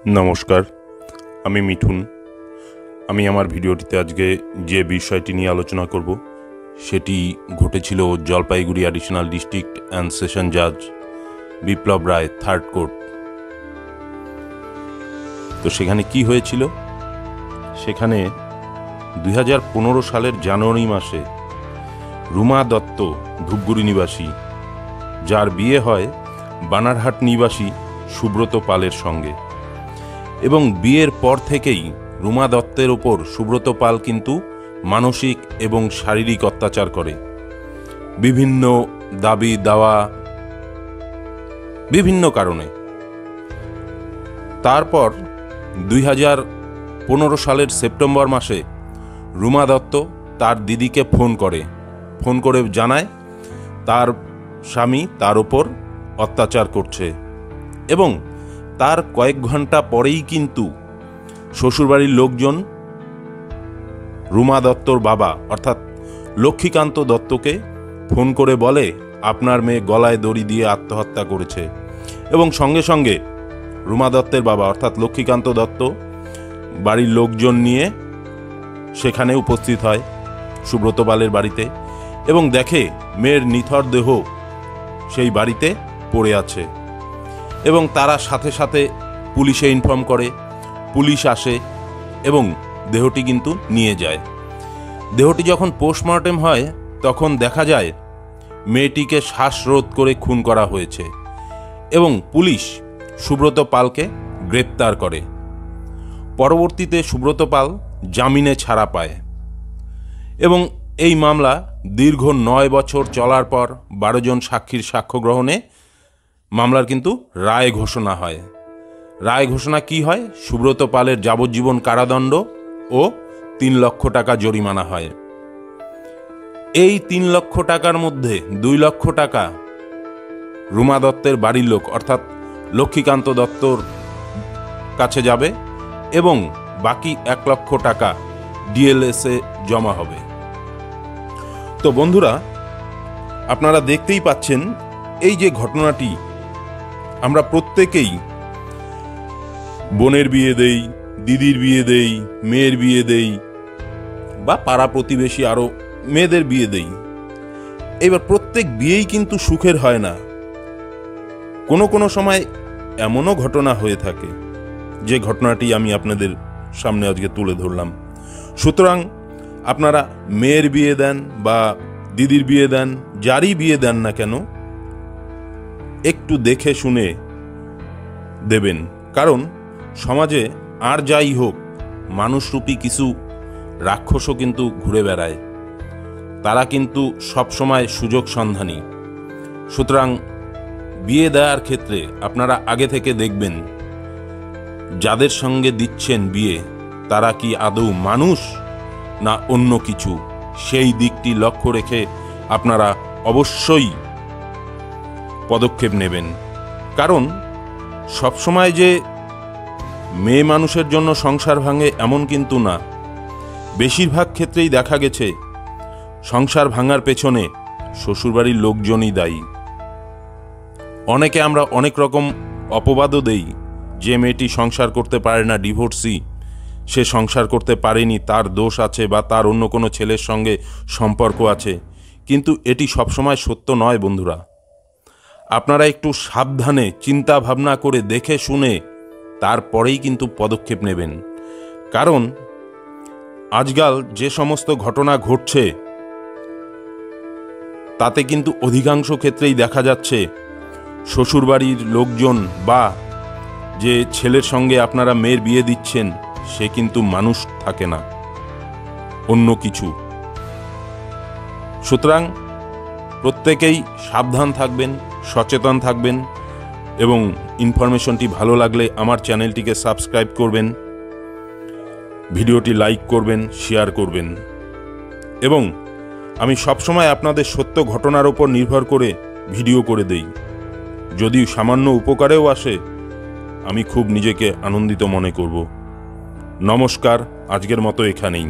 नमस्कार আমি মিঠুন। আমি আমার ভিডিওটিতে আজকে যে বিষয়টি নিয়ে আলোচনা করব সেটি ঘটেছিল Jalpaiguri additional district and session জাজ বিপ্লব রায় থার্ড কোর্ট। তো সেখানে কি হয়েছিল, সেখানে 2015 সালের জানুয়ারি মাসে রুমা দত্ত ধূপগুড়ি নিবাসী, যার বিয়ে হয় বানারহাট নিবাসী সুব্রত পালের সঙ্গে, এবং বিয়ের পর থেকেই রুমা দত্তের ওপর সুব্রত পাল কিন্তু মানসিক এবং শারীরিক অত্যাচার করে। বিভিন্ন দাবি দাওয়া, বিভিন্ন কারণে। তারপর 2015 সালের সেপ্টেম্বর মাসে রুমা দত্ত তার দিদিকে ফোন করে জানায় তার স্বামী তার ওপর অত্যাচার করছে, এবং তার কয়েক ঘন্টা পরেই কিন্তু শ্বশুরবাড়ির লোকজন রুমা দত্তর বাবা অর্থাৎ লক্ষ্মীকান্ত দত্তকে ফোন করে বলে আপনার মেয়ে গলায় দড়ি দিয়ে আত্মহত্যা করেছে, এবং সঙ্গে সঙ্গে রুমা দত্তের বাবা অর্থাৎ লক্ষ্মীকান্ত দত্ত বাড়ির লোকজন নিয়ে সেখানে উপস্থিত হয় সুব্রত পালের বাড়িতে, এবং দেখে মেয়ের নিথর দেহ সেই বাড়িতে পড়ে আছে, এবং তারা সাথে সাথে পুলিশে ইনফর্ম করে। পুলিশ আসে এবং দেহটি কিন্তু নিয়ে যায়। দেহটি যখন পোস্টমর্টেম হয় তখন দেখা যায় মেয়েটিকে শ্বাসরোধ করে খুন করা হয়েছে, এবং পুলিশ সুব্রত পালকে গ্রেপ্তার করে। পরবর্তীতে সুব্রত পাল জামিনে ছাড়া পায়, এবং এই মামলা দীর্ঘ 9 বছর চলার পর 12 জন সাক্ষীর সাক্ষ্য গ্রহণে মামলার কিন্তু রায় ঘোষণা হয়। রায় ঘোষণা কি হয়? সুব্রত পালের যাবজ্জীবন কারাদণ্ড ও 3 লক্ষ টাকা জরিমানা হয়। এই 3 লক্ষ টাকার মধ্যে 2 লক্ষ টাকা রুমা দত্তের বাড়ির লোক অর্থাৎ লক্ষ্মীকান্ত দত্তর কাছে যাবে, এবং বাকি 1 লক্ষ টাকা ডিএলএসে জমা হবে। তো বন্ধুরা, আপনারা দেখতেই পাচ্ছেন এই যে ঘটনাটি, আমরা প্রত্যেকেই বোনের বিয়ে দেই, দিদির বিয়ে দেই, মেয়ের বিয়ে দেই, বা পাড়া প্রতিবেশী আরও মেয়েদের বিয়ে দেই। এবার প্রত্যেক বিয়েই কিন্তু সুখের হয় না। কোনো কোনো সময় এমনও ঘটনা হয়ে থাকে যে ঘটনাটি আমি আপনাদের সামনে আজকে তুলে ধরলাম। সুতরাং আপনারা মেয়ের বিয়ে দেন বা দিদির বিয়ে দেন, যারই বিয়ে দেন না কেন, একটু দেখে শুনে দেবেন। কারণ সমাজে আর যাই হোক, মানুষরূপী কিছু রাক্ষসও কিন্তু ঘুরে বেড়ায়, তারা কিন্তু সবসময় সুযোগ সন্ধানী। সুতরাং বিয়ে দেওয়ার ক্ষেত্রে আপনারা আগে থেকে দেখবেন যাদের সঙ্গে দিচ্ছেন বিয়ে তারা কি আদৌ মানুষ না অন্য কিছু, সেই দিকটি লক্ষ্য রেখে আপনারা অবশ্যই পদক্ষেপ নেবেন। কারণ সবসময় যে মেয়ে মানুষের জন্য সংসার ভাঙে এমন কিন্তু না। বেশিরভাগ ক্ষেত্রেই দেখা গেছে সংসার ভাঙার পেছনে শ্বশুরবাড়ির লোকজনই দায়ী। অনেকে আমরা অনেক রকম অপবাদও দেই যে মেয়েটি সংসার করতে পারে না, ডিভোর্সি, সে সংসার করতে পারেনি, তার দোষ আছে বা তার অন্য কোনো ছেলের সঙ্গে সম্পর্ক আছে, কিন্তু এটি সবসময় সত্য নয় বন্ধুরা। আপনারা একটু সাবধানে চিন্তা ভাবনা করে দেখে শুনে তারপরেই কিন্তু পদক্ষেপ নেবেন। কারণ আজকাল যে সমস্ত ঘটনা ঘটছে তাতে কিন্তু অধিকাংশ ক্ষেত্রেই দেখা যাচ্ছে শ্বশুরবাড়ির লোকজন বা যে ছেলের সঙ্গে আপনারা মেয়ের বিয়ে দিচ্ছেন সে কিন্তু মানুষ থাকে না, অন্য কিছু। সুতরাং প্রত্যেকেই সাবধান থাকবেন, সচেতন থাকবেন, এবং ইনফরমেশনটি ভালো লাগলে আমার চ্যানেলটিকে সাবস্ক্রাইব করবেন, ভিডিওটি লাইক করবেন, শেয়ার করবেন, এবং আমি সবসময় আপনাদের সত্য ঘটনার উপর নির্ভর করে ভিডিও করে দেই। যদি সামান্য উপকারেও আসে আমি খুব নিজেকে আনন্দিত মনে করব। নমস্কার, আজকের মতো এখানেই।